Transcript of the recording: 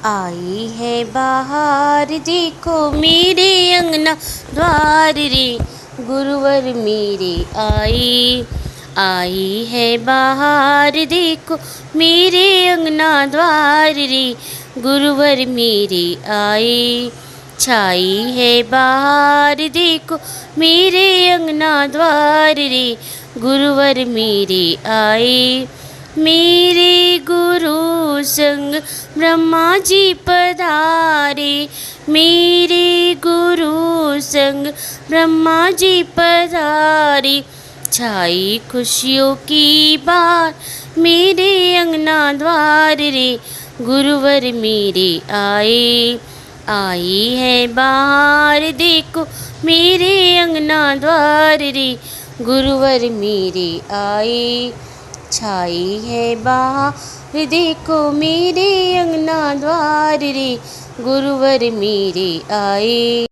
आई है बाहर देखो मेरे अंगना द्वार रे, गुरुवर मेरे आई है बाहर देखो मेरे अंगना द्वार रे, गुरुवर मेरे आए। छाई है बाहर देखो मेरे अंगना द्वार रे, गुरुवर मेरे आए। मेरे गुरु संग ब्रह्मा जी पधारे, मेरे गुरु संग ब्रह्मा जी पधारे। छाई खुशियों की बात मेरे अंगना द्वार रे, गुरुवर मेरे आई है बाहर देखो मेरे अंगना द्वार रे, गुरुवर मेरे आए। छाई है बाहर देखो मेरे अंगना द्वार रे, गुरुवर मेरे आए।